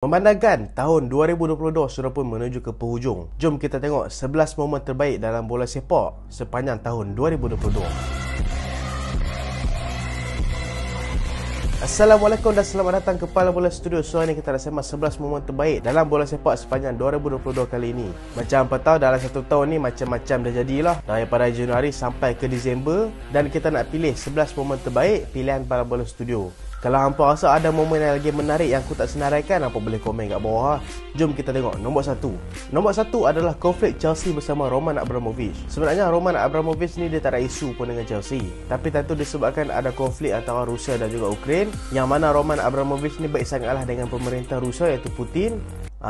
Memandangkan tahun 2022 sudah pun menuju ke penghujung, jom kita tengok 11 momen terbaik dalam bola sepak sepanjang tahun 2022. Assalamualaikum dan selamat datang ke Kepala Bola Studio. So, hari ni kita nak sembang 11 momen terbaik dalam bola sepak sepanjang 2022 kali ini. Macam apa tahu, dalam satu tahun ni macam-macam dah jadilah, daripada Januari sampai ke Disember, dan kita nak pilih 11 momen terbaik pilihan Kepala Bola Studio. Kalau hampa rasa ada momen yang lagi menarik yang aku tak senaraikan, hampa boleh komen kat bawah. Jom kita tengok. Nombor 1 adalah konflik Chelsea bersama Roman Abramovich. Sebenarnya Roman Abramovich ni dia tak ada isu pun dengan Chelsea, tapi tentu disebabkan ada konflik antara Rusia dan juga Ukraine, yang mana Roman Abramovich ni baik sangatlah dengan pemerintah Rusia, iaitu Putin.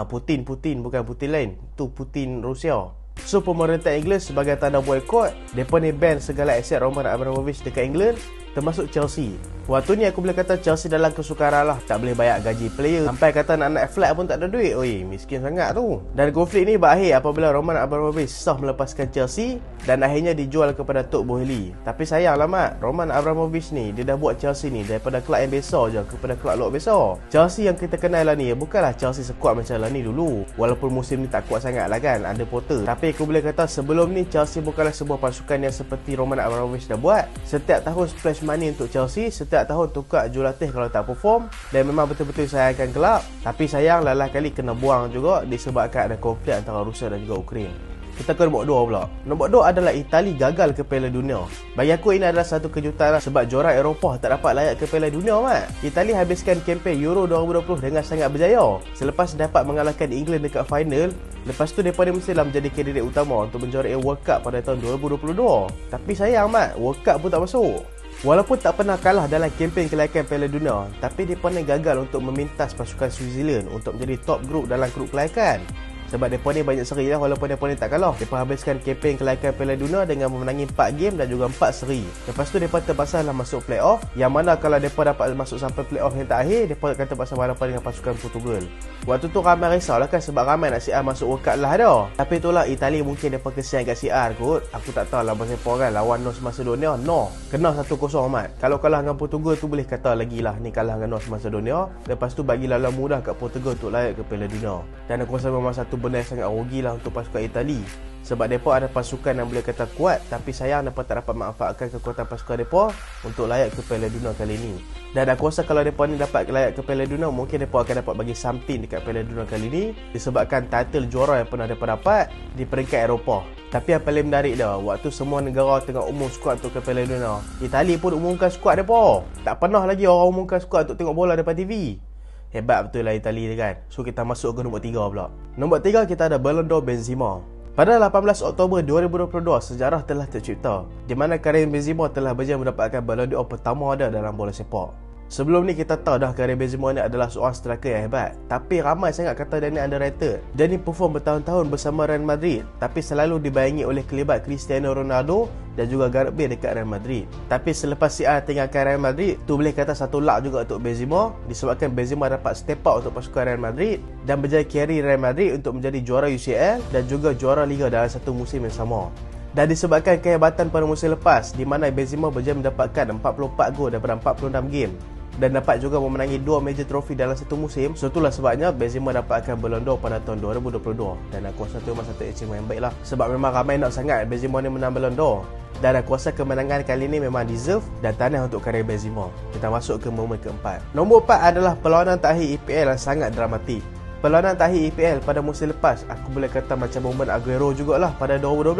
Putin bukan Putin lain, tu Putin Rusia. So pemerintah Inggeris sebagai tanda boykot, mereka ni ban segala aset Roman Abramovich dekat England, termasuk Chelsea. Waktu ni aku boleh kata Chelsea dalam kesukaran lah. Tak boleh bayar gaji player, sampai kata nak naik flight pun tak ada duit. Oi, miskin sangat tu. Dan konflik ni berakhir apabila Roman Abramovich sah melepaskan Chelsea dan akhirnya dijual kepada Tok Boehly. Tapi sayanglah mat, Roman Abramovich ni dia dah buat Chelsea ni daripada kelab yang besar je kepada kelab luar besar. Chelsea yang kita kenal lah ni bukanlah Chelsea sekuat macam lah ni dulu. Walaupun musim ni tak kuat sangat lah kan, ada Potter. Tapi aku boleh kata sebelum ni Chelsea bukanlah sebuah pasukan yang seperti Roman Abramovich dah buat. Setiap tahun splash money untuk Chelsea, setiap tahun tukar jurulatih kalau tak perform, dan memang betul-betul sayangkan kelab. Tapi sayang lalah kali kena buang juga disebabkan ada konflik antara Rusia dan juga Ukraine. Kita ke nombor 2 pula. Nombor 2 adalah Itali gagal ke Piala Dunia. Bagi aku ini adalah satu kejutan lah, sebab juara Eropah tak dapat layak ke Piala Dunia mat. Itali habiskan kempen Euro 2020 dengan sangat berjaya. Selepas dapat mengalahkan England dekat final, lepas tu mereka ni mestilah menjadi kandidat utama untuk menjuarai World Cup pada tahun 2022. Tapi sayang mat, World Cup pun tak masuk. Walaupun tak pernah kalah dalam kempen kelayakan Piala Dunia, tapi mereka ni gagal untuk memintas pasukan Switzerland untuk menjadi top group dalam grup kelayakan. Sebab mereka ni banyak seri lah, walaupun mereka ni tak kalah. Mereka habiskan kempen kelayakan Piala Dunia dengan memenangi 4 game dan juga 4 seri. Lepas tu mereka terpaksa lah masuk playoff, yang mana kalau mereka dapat masuk sampai playoff yang terakhir, mereka akan terpaksa berhadapan dengan pasukan Portugal. Waktu tu ramai risau lah kan, sebab ramai nak CR masuk World Cup lah dah. Tapi itulah Itali mungkin mereka kesian kat CR kot. Aku tak tahu lah pasal apa kan, lawan North Macedonia, kena 1-0 mat. Kalau kalah dengan Portugal tu boleh kata lagi lah ni kalah dengan North Macedonia. Lepas tu bagi lalu mudah kat Portugal untuk layak ke Piala Dunia. Dan aku rasa memang satu benda yang sangat rugi lah untuk pasukan Itali, sebab mereka ada pasukan yang boleh kata kuat, tapi sayang mereka tak dapat manfaatkan kekuatan pasukan mereka untuk layak ke Piala Dunia kali ini. Dan aku rasa kalau mereka ni dapat layak ke Piala Dunia, mungkin mereka akan dapat bagi something dekat Piala Dunia kali ini, disebabkan title juara yang pernah mereka dapat di peringkat Eropah. Tapi yang paling menarik dah, waktu semua negara tengah umum skuad untuk ke Piala Dunia, Itali pun umumkan skuad mereka. Tak pernah lagi orang umumkan skuad untuk tengok bola depan TV. Hebat betul lah Itali ni kan. So kita masuk ke nombor 3 pula. Nombor 3 kita ada Ballon d'Or Benzema. Pada 18 Oktober 2022, sejarah telah tercipta, di mana Karim Benzema telah berjaya mendapatkan Ballon d'Or pertama ada dalam bola sepak. Sebelum ni kita tahu dah Karim Benzema ni adalah seorang striker yang hebat, tapi ramai sangat kata dia ni underrated. Dia ni perform bertahun-tahun bersama Real Madrid, tapi selalu dibayangi oleh kelibat Cristiano Ronaldo dan juga Gareth Bale dekat Real Madrid. Tapi selepas CR tinggalkan Real Madrid, tu boleh kata satu luck juga untuk Benzema, disebabkan Benzema dapat step up untuk pasukan Real Madrid dan berjaya carry Real Madrid untuk menjadi juara UCL dan juga juara Liga dalam satu musim yang sama. Dan disebabkan kehebatan pada musim lepas, di mana Benzema berjaya mendapatkan 44 gol daripada 46 game dan dapat juga memenangi 2 major trofi dalam satu musim. So itulah sebabnya Benzema dapatkan Ballon d'Or pada tahun 2022. Dan aku rasa itu memang satu achievement yang baik lah, sebab memang ramai nak sangat Benzema ni menang Ballon d'Or. Dan aku rasa kemenangan kali ni memang deserve dan tahniah untuk Karim Benzema. Kita masuk ke momen keempat. Nombor 4 adalah perlawanan terakhir EPL yang sangat dramatik. Perlawanan terakhir EPL pada musim lepas, aku boleh kata macam momen Aguero jugalah pada 2012.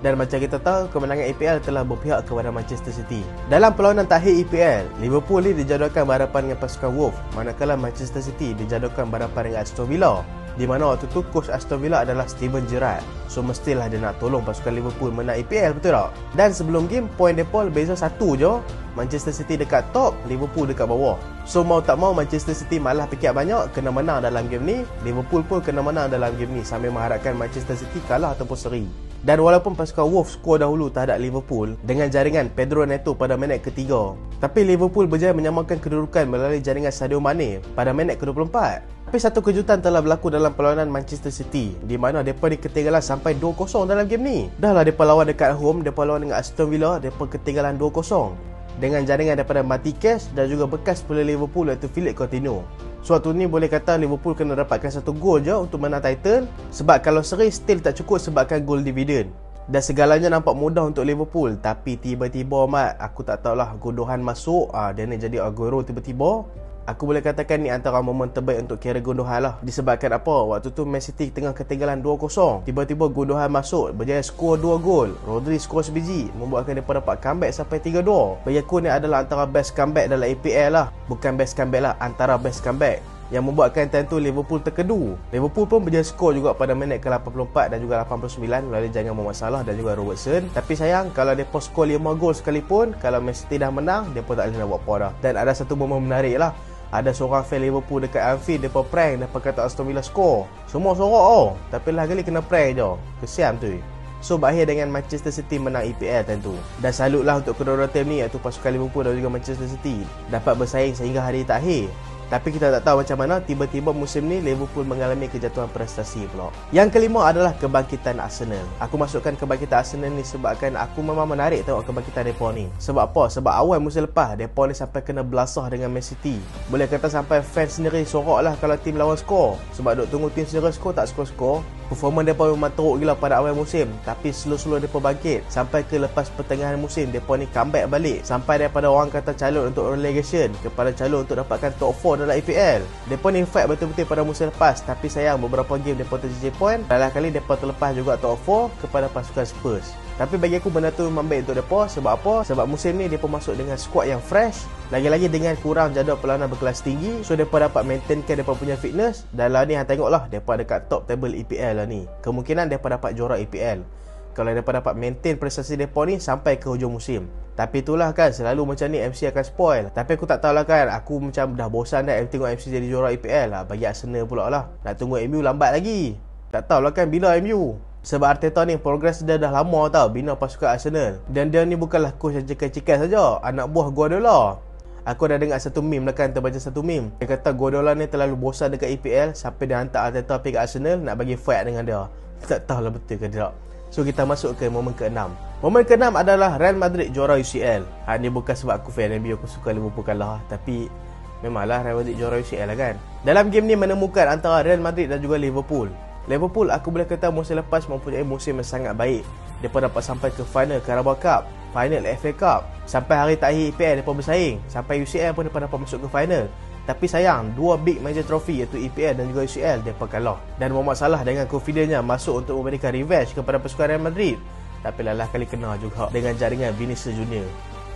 Dan macam kita tahu, kemenangan EPL telah berpihak kepada Manchester City. Dalam perlawanan terakhir EPL, Liverpool ni dijadualkan berhadapan dengan pasukan Wolves, manakala Manchester City dijadualkan berhadapan dengan Aston Villa, di mana waktu tu coach Aston Villa adalah Steven Gerrard. So mestilah dia nak tolong pasukan Liverpool menang EPL, betul tak? Dan sebelum game, point mereka beza 1 je. Manchester City dekat top, Liverpool dekat bawah. So mau tak mau Manchester City malah fikir banyak, kena menang dalam game ni. Liverpool pun kena menang dalam game ni, sambil mengharapkan Manchester City kalah ataupun seri. Dan walaupun pasukan Wolves skor dahulu terhadap Liverpool dengan jaringan Pedro Neto pada minit ketiga, tapi Liverpool berjaya menyamakan kedudukan melalui jaringan Sadio Mane pada minit ke-24. Tapi satu kejutan telah berlaku dalam perlawanan Manchester City, di mana mereka ketinggalan sampai 2-0 dalam game ni. Dah lah mereka lawan dekat home, mereka lawan dengan Aston Villa, mereka ketinggalan 2-0 dengan jaringan daripada Mati Cash dan juga bekas player Liverpool iaitu Philippe Coutinho. Suatu ni boleh kata Liverpool kena dapatkan 1 gol je untuk menang title, sebab kalau seri still tak cukup sebabkan gol dividend. Dan segalanya nampak mudah untuk Liverpool, tapi tiba-tiba mat, aku tak tahulah, Gundogan masuk, dia ni jadi Aguero tiba-tiba. Aku boleh katakan ni antara momen terbaik untuk kira Gundogan lah. Disebabkan apa? Waktu tu Man City tengah ketinggalan 2-0. Tiba-tiba Gundogan masuk, berjaya skor 2 gol. Rodri skor sebiji, membuatkan mereka dapat comeback sampai 3-2. Bagi aku ni adalah antara best comeback dalam EPL lah. Bukan best comeback lah, antara best comeback, yang membuatkan time tu Liverpool terkedu. Liverpool pun berjaya skor juga pada minit ke-84 dan juga 89 melalui jangan Mohamed Salah dan juga Robertson. Tapi sayang, kalau mereka skor 5 gol sekalipun, kalau Man City dah menang, mereka tak boleh nak buat apa dah. Dan ada satu momen menarik lah. Ada seorang fan Liverpool dekat Anfield, mereka prank, mereka kata Aston Villa skor. Semua sorok tapi lah kali kena prank je. Kesian tu. So berakhir dengan Manchester City menang EPL tentu. Dan salutlah untuk kedua-dua tim ni, iaitu pasukan Liverpool dan juga Manchester City, dapat bersaing sehingga hari terakhir. Tapi kita tak tahu macam mana tiba-tiba musim ni Liverpool mengalami kejatuhan prestasi pula. Yang kelima adalah kebangkitan Arsenal. Aku masukkan kebangkitan Arsenal ni sebabkan aku memang menarik tengok kebangkitan mereka ni. Sebab apa? Sebab awal musim lepas mereka ni sampai kena belasah dengan Man City. Boleh kata sampai fans sendiri sorok lah kalau tim lawan skor. Sebab duk tunggu tim sendiri skor tak skor-skor. Performa mereka memang teruk gila pada awal musim, tapi slow-slow mereka bangkit. Sampai ke lepas pertengahan musim mereka ni comeback balik. Sampai daripada orang kata calon untuk relegation kepada calon untuk dapatkan top 4 dalam EPL. Mereka ni fight betul-betul pada musim lepas, tapi sayang beberapa game mereka terjejak point. Dalam kali mereka terlepas juga top 4 kepada pasukan Spurs. Tapi bagi aku benda tu memang baik untuk mereka. Sebab apa? Sebab musim ni mereka masuk dengan squad yang fresh, lagi-lagi dengan kurang jadual perlawanan berkelas tinggi. So mereka dapat maintainkan mereka punya fitness. Dan lah ni tengoklah, mereka dekat top table EPL lah ni. Kemungkinan mereka dapat juara EPL kalau mereka dapat maintain prestasi mereka ni sampai ke hujung musim. Tapi itulah kan, selalu macam ni MC akan spoil. Tapi aku tak tahulah kan, aku macam dah bosan dah tengok MC jadi juara EPL lah. Bagi Arsenal pula lah, nak tunggu MU lambat lagi. Tak tahulah kan bila MU. Sebab Arteta ni progress dia dah lama tau bina pasukan Arsenal. Dan dia ni bukanlah coach yang cikai-cikai saja, anak buah Guardiola. Aku dah dengar satu meme lah kan, terbaca satu meme. Dia kata Guardiola ni terlalu bosan dekat EPL sampai dia hantar Arteta pergi ke Arsenal nak bagi fight dengan dia. Tak tahulah betul ke tidak. So kita masuk ke momen ke-6. Momen ke-6 adalah Real Madrid juara UCL. Ni bukan sebab aku fan MU, aku suka Liverpool kalah. Tapi memanglah Real Madrid juara UCL lah kan. Dalam game ni menemukan antara Real Madrid dan juga Liverpool. Liverpool aku boleh kata musim lepas mempunyai musim yang sangat baik. Mereka dapat sampai ke final Carabao Cup, final FA Cup. Sampai hari terakhir EPL mereka bersaing. Sampai UCL pun mereka dapat masuk ke final. Tapi sayang, dua big major trophy iaitu EPL dan juga UCL mereka kalah. Dan Mohamed Salah dengan confidence-nya masuk untuk memberikan revenge kepada pasukan Real Madrid. Tapi lalah kali kena juga dengan jaringan Vinicius Junior.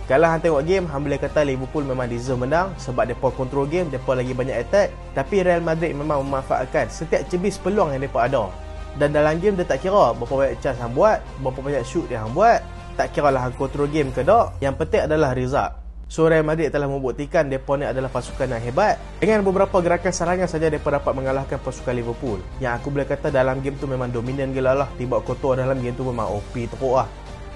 Kalau hang tengok game, hang boleh kata Liverpool memang deserve menang sebab mereka control game, mereka lagi banyak attack. Tapi Real Madrid memang memanfaatkan setiap cebis peluang yang mereka ada. Dan dalam game dia tak kira berapa banyak chance hang buat, berapa banyak shoot yang hang buat. Tak kira lah hang control game ke tak, yang penting adalah result. So Real Madrid telah membuktikan mereka ni adalah pasukan yang hebat. Dengan beberapa gerakan serangan saja mereka dapat mengalahkan pasukan Liverpool. Yang aku boleh kata dalam game tu memang dominan gila lah. Tiba kotor dalam game tu memang OP teruk lah.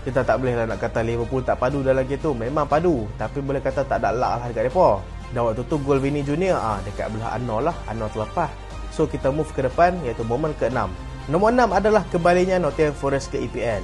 Kita tak boleh lah nak kata Liverpool tak padu dalam game tu. Memang padu, tapi boleh kata tak ada luck lah dekat mereka. Dan waktu tu gol Vini Junior dekat belah Arnold lah. Arnold terlepas. So kita move ke depan, iaitu momen ke-6. Nombor 6 adalah kembalinya Nottingham Forest ke EPL.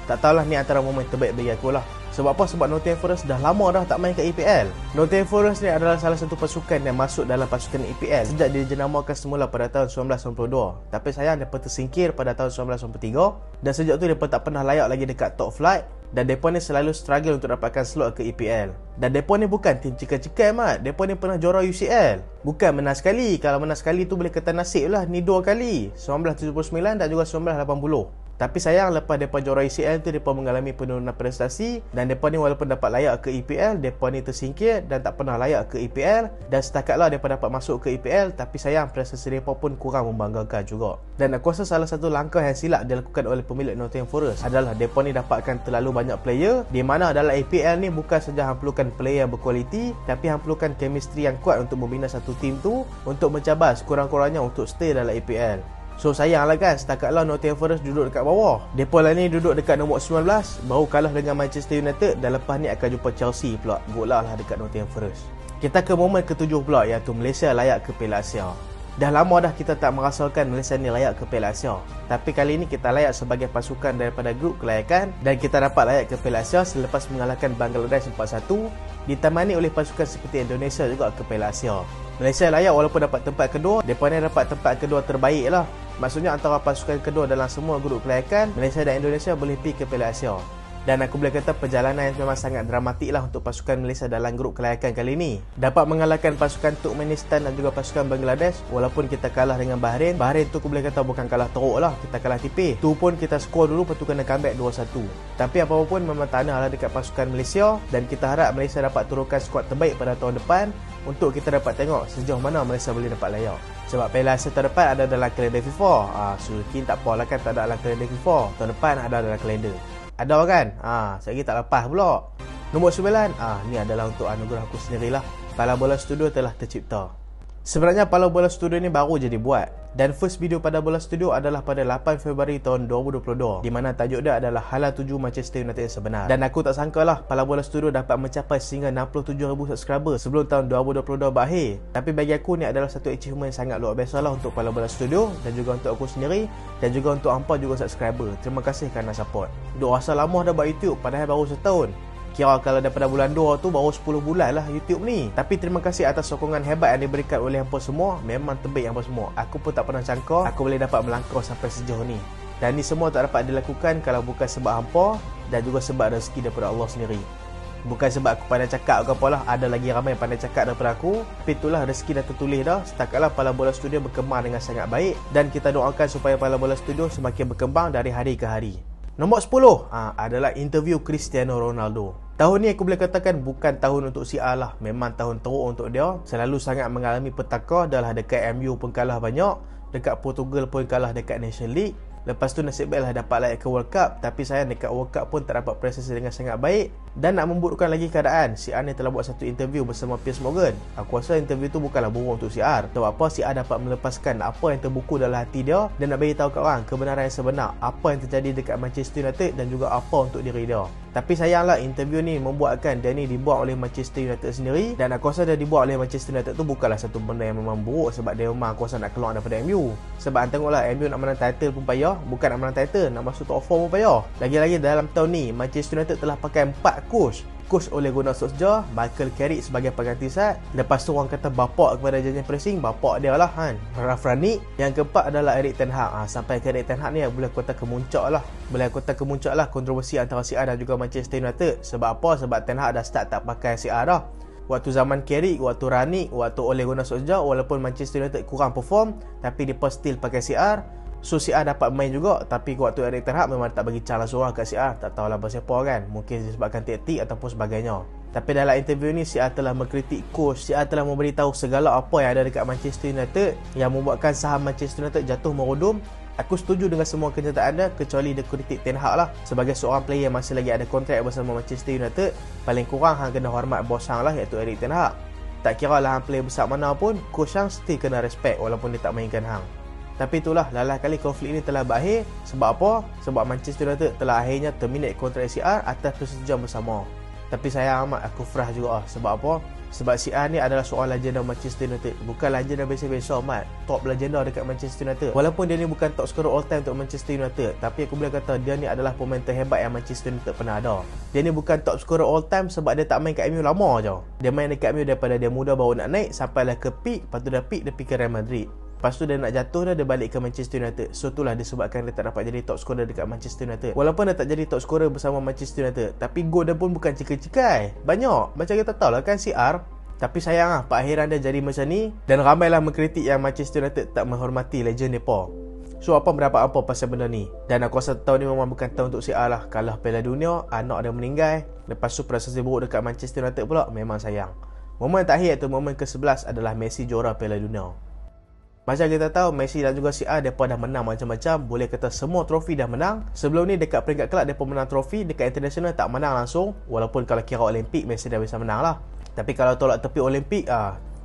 Tak tahulah ni antara momen terbaik bagi aku lah. Sebab apa? Sebab Nottingham Forest dah lama dah tak main ke EPL. Nottingham Forest ni adalah salah satu pasukan yang masuk dalam pasukan EPL sejak dijenamakan semula pada tahun 1992. Tapi sayang mereka tersingkir pada tahun 1993. Dan sejak tu mereka tak pernah layak lagi dekat top flight. Dan mereka ni selalu struggle untuk dapatkan slot ke EPL. Dan mereka ni bukan tim cikai-cikai mat. Mereka ni pernah juara UCL. Bukan menang sekali. Kalau menang sekali tu boleh kata nasib lah. Ni 2 kali, 1979 dan juga 1980. Tapi sayang lepas mereka juara UCL tu mereka mengalami penurunan prestasi. Dan mereka ni walaupun dapat layak ke EPL, mereka ni tersingkir dan tak pernah layak ke EPL. Dan setakatlah mereka dapat masuk ke EPL, tapi sayang prestasi mereka pun kurang membanggakan juga. Dan aku rasa salah satu langkah yang silap dilakukan oleh pemilik Nottingham Forest adalah mereka ni dapatkan terlalu banyak player. Di mana dalam EPL ni bukan saja hang perlukan player yang berkualiti, tapi hang perlukan chemistry yang kuat untuk membina satu tim tu untuk mencabar sekurang-kurangnya untuk stay dalam EPL. So sayanglah kan, setakatlah Nottingham Forest duduk dekat bawah. Mereka lah ni duduk dekat nombor 19, baru kalah dengan Manchester United. Dan lepas ni akan jumpa Chelsea pula. Golah lah dekat Nottingham Forest. Kita ke momen ke-7 pula, iaitu Malaysia layak ke Piala Asia. Dah lama dah kita tak merasakan Malaysia ni layak ke Piala Asia. Tapi kali ni kita layak sebagai pasukan daripada grup kelayakan. Dan kita dapat layak ke Piala Asia selepas mengalahkan Bangladesh 4-1. Ditemani oleh pasukan seperti Indonesia juga ke Piala Asia. Malaysia layak walaupun dapat tempat kedua. Mereka ni dapat tempat kedua terbaik lah. Maksudnya antara pasukan kedua dalam semua grup kelayakan, Malaysia dan Indonesia boleh pergi ke Piala Asia. Dan aku boleh kata perjalanan yang memang sangat dramatik lah untuk pasukan Malaysia dalam grup kelayakan kali ini. Dapat mengalahkan pasukan Turkmenistan dan juga pasukan Bangladesh. Walaupun kita kalah dengan Bahrain. Bahrain tu aku boleh kata bukan kalah teruk lah, kita kalah tipis. Tu pun kita skor dulu, lepas tu kena comeback 2-1. Tapi apa-apa pun memang tanah lah dekat pasukan Malaysia. Dan kita harap Malaysia dapat turunkan skuad terbaik pada tahun depan, untuk kita dapat tengok sejauh mana Malaysia boleh dapat layak. Sebab Piala Asia tahun depan ada dalam kalender FIFA. Sukin tak apa lah kan tak ada dalam kalender FIFA. Tahun depan ada dalam kalender. Ada kan? Saya tak lepas pula. Nombor 9, ni adalah untuk anugerah aku sendirilah. Pala Bola Studio telah tercipta. Sebenarnya Pala Bola Studio ni baru jadi buat. Dan first video pada Bola Studio adalah pada 8 Februari tahun 2022, di mana tajuk dia adalah Hala Tuju Manchester United yang sebenar. Dan aku tak sangka lah Pala Bola Studio dapat mencapai sehingga 67,000 subscriber sebelum tahun 2022 berakhir. Tapi bagi aku ni adalah satu achievement yang sangat luar biasa lah untuk Pala Bola Studio, dan juga untuk aku sendiri, dan juga untuk hampa juga subscriber. Terima kasih kerana support. Duk rasa lama dah buat YouTube padahal baru setahun. Kira kalau daripada bulan 2 tu baru 10 bulan lah YouTube ni. Tapi terima kasih atas sokongan hebat yang diberikan oleh hampa semua. Memang terbaik hampa semua. Aku pun tak pernah sangka aku boleh dapat melangkah sampai sejauh ni. Dan ni semua tak dapat dilakukan kalau bukan sebab hampa, dan juga sebab rezeki daripada Allah sendiri. Bukan sebab aku pandai cakap ke apalah, ada lagi ramai yang pandai cakap daripada aku. Tapi itulah rezeki dah tertulis dah. Setakatlah Pala Bola Studio berkembang dengan sangat baik, dan kita doakan supaya Pala Bola Studio semakin berkembang dari hari ke hari. Nombor 10 adalah interview Cristiano Ronaldo. Tahun ni aku boleh katakan bukan tahun untuk CR lah. Memang tahun teruk untuk dia. Selalu sangat mengalami petaka. Dah dekat MU pun kalah banyak, dekat Portugal pun kalah dekat Nation League. Lepas tu nasib baiklah dapat layak ke World Cup. Tapi sayang dekat World Cup pun tak dapat prestasi dengan sangat baik. Dan nak memburukkan lagi keadaan, CR ni telah buat satu interview bersama Piers Morgan. Aku rasa interview tu bukanlah buruk untuk CR. Sebab apa, CR dapat melepaskan apa yang terbuku dalam hati dia, dan nak bagi tahu kat orang kebenaran yang sebenar, apa yang terjadi dekat Manchester United dan juga apa untuk diri dia. Tapi sayanglah interview ni membuatkan dia ni dibuat oleh Manchester United sendiri. Dan aku rasa dia dibuat oleh Manchester United tu bukanlah satu benda yang memang buruk, sebab dia memang aku rasa nak keluar daripada MU. Sebab tengoklah, MU nak menang title pun payah. Bukan nak menang title, nak masuk top 4 pun payah. Lagi-lagi dalam tahun ni Manchester United telah pakai 4 coach. Coach Ole Gunnar Solskjaer, Michael Carrick sebagai pengganti Sat. Lepas tu orang kata bapak kepada janjian pressing, bapak dia lah kan, Ralf Rangnick. Yang keempat adalah Erik ten Hag. Sampai ke Erik ten Hag ni boleh kata kemuncak lah. Boleh kata kemuncak lah kontroversi antara CR dan juga Manchester United. Sebab apa? Sebab ten Hag dah start tak pakai CR dah. Waktu zaman Carrick, waktu Rangnick, waktu Ole Gunnar Solskjaer, walaupun Manchester United kurang perform, tapi dia still pakai CR. So CR dapat main juga. Tapi waktu Erik ten Hag memang tak bagi cara seorang kat CR. Tak tahulah siapa kan. Mungkin disebabkan taktik ataupun sebagainya. Tapi dalam interview ni CR telah mengkritik coach. CR telah memberitahu segala apa yang ada dekat Manchester United yang membuatkan saham Manchester United jatuh merodom. Aku setuju dengan semua kenyataan dia, kecuali dia kritik ten Hag lah. Sebagai seorang player yang masih lagi ada kontrak bersama Manchester United, paling kurang hang kena hormat bos hang lah, iaitu Erik ten Hag. Tak kira lah hang player besar mana pun, coach hang still kena respect walaupun dia tak mainkan hang. Tapi itulah, lalah kali konflik ini telah berakhir. Sebab apa? Sebab Manchester United telah akhirnya terminate kontrak CR atas persetujuan bersama. Tapi sayang amat, aku frah juga. Sebab apa? Sebab CR ni adalah seorang legenda Manchester United. Bukan legenda biasa-biasa amat, top legenda dekat Manchester United. Walaupun dia ni bukan top scorer all time untuk Manchester United, tapi aku boleh kata dia ni adalah pemain terhebat yang Manchester United pernah ada. Dia ni bukan top scorer all time sebab dia tak main kat MU lama je. Dia main dekat MU daripada dia muda baru nak naik, sampailah ke peak. Lepas tu dah peak, dia pergi ke Real Madrid. Lepas tu dia nak jatuh dia balik ke Manchester United. So itulah disebabkan dia tak dapat jadi top scorer dekat Manchester United. Walaupun dia tak jadi top scorer bersama Manchester United, tapi gol dia pun bukan cikai-cikai, banyak. Macam kita tahu lah kan CR. Tapi sayang lah perakhiran dia jadi macam ni. Dan ramailah mengkritik yang Manchester United tak menghormati legend mereka. So apa pendapat apa pasal benda ni? Dan aku rasa tahun ni memang bukan tahun untuk CR lah. Kalah Piala Dunia, anak dia meninggal, lepas tu prestasi buruk dekat Manchester United pula, memang sayang. Momen terakhir iaitu momen ke-11 adalah Messi juara Piala Dunia. Macam kita tahu, Messi dan juga CR mereka dah menang macam-macam. Boleh kata semua trofi dah menang. Sebelum ni dekat peringkat kelab mereka menang trofi, dekat international tak menang langsung. Walaupun kalau kira Olimpik, Messi dah bisa menang lah. Tapi kalau tolak tepi Olimpik,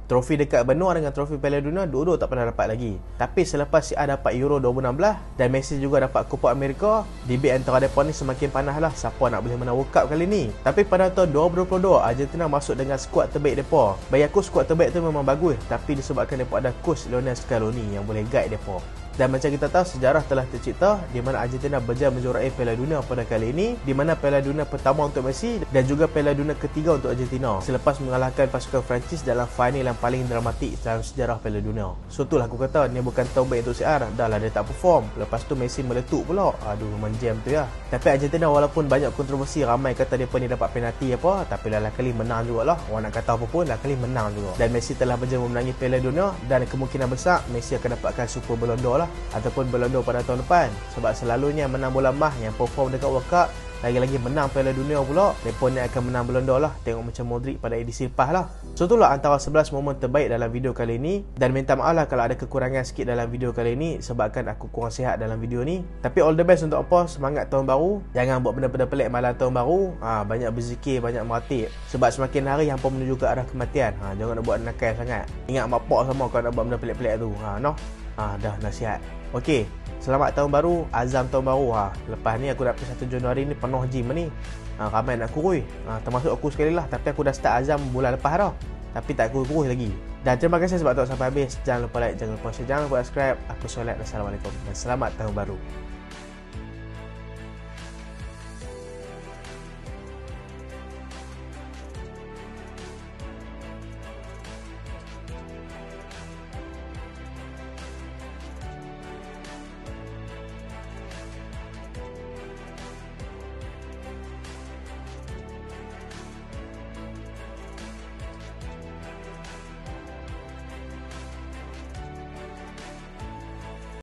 trofi dekat benua dengan trofi Piala Dunia, dua-dua tak pernah dapat lagi. Tapi selepas CR dapat Euro 2016 dan Messi juga dapat Copa America, debate antara mereka ni semakin panas lah, siapa nak boleh menang World Cup kali ni. Tapi pada tahun 2022, Argentina masuk dengan skuad terbaik mereka. Bagi aku skuad terbaik tu memang bagus, tapi disebabkan mereka ada coach Lionel Scaloni yang boleh guide mereka. Dan macam kita tahu, sejarah telah tercipta di mana Argentina berjaya menjuarai Piala Dunia pada kali ini, di mana Piala Dunia pertama untuk Messi dan juga Piala Dunia ketiga untuk Argentina selepas mengalahkan pasukan Perancis dalam final yang paling dramatik dalam sejarah Piala Dunia. So itulah aku kata ni bukan tahun baik untuk CR. Dah lah dia tak perform, lepas tu Messi meletup pula. Aduh, memang jam tu ya. Tapi Argentina walaupun banyak kontroversi, ramai kata dia ni dapat penalti apa, tapi lah kali menang jugalah. Orang nak kata apa pun, lah kali menang juga. Dan Messi telah berjaya memenangi Piala Dunia dan kemungkinan besar Messi akan dapatkan Super Ballon d'Or lah, ataupun Ballon d'Or pada tahun depan. Sebab selalunya menang bola emas yang perform dekat World Cup, lagi-lagi menang Piala Dunia pula, mereka ni akan menang Ballon d'Or lah. Tengok macam Modric pada edisi lepas lah. So itulah antara 11 momen terbaik dalam video kali ini. Dan minta maaf lah kalau ada kekurangan sikit dalam video kali ini, sebabkan aku kurang sihat dalam video ni. Tapi all the best untuk apa, semangat tahun baru. Jangan buat benda-benda pelik malam tahun baru. Banyak berzikir, banyak meratib. Sebab semakin hari hampa menuju ke arah kematian. Jangan nak buat nakal sangat. Ingat mak pak sama kalau nak buat benda pelik-pelik tu. Dah nasihat. Okey, selamat tahun baru, azam tahun baru. Lepas ni aku dah 1 Januari ni penuh gym ni. Ramai nak kurus. Termasuk aku sekali lah. Tapi aku dah start azam bulan lepas dah. Tapi tak kurus lagi. Dan terima kasih sebab tengok sampai habis. Jangan lupa like, jangan lupa share, jangan lupa subscribe. Aku Solat. Assalamualaikum dan selamat tahun baru.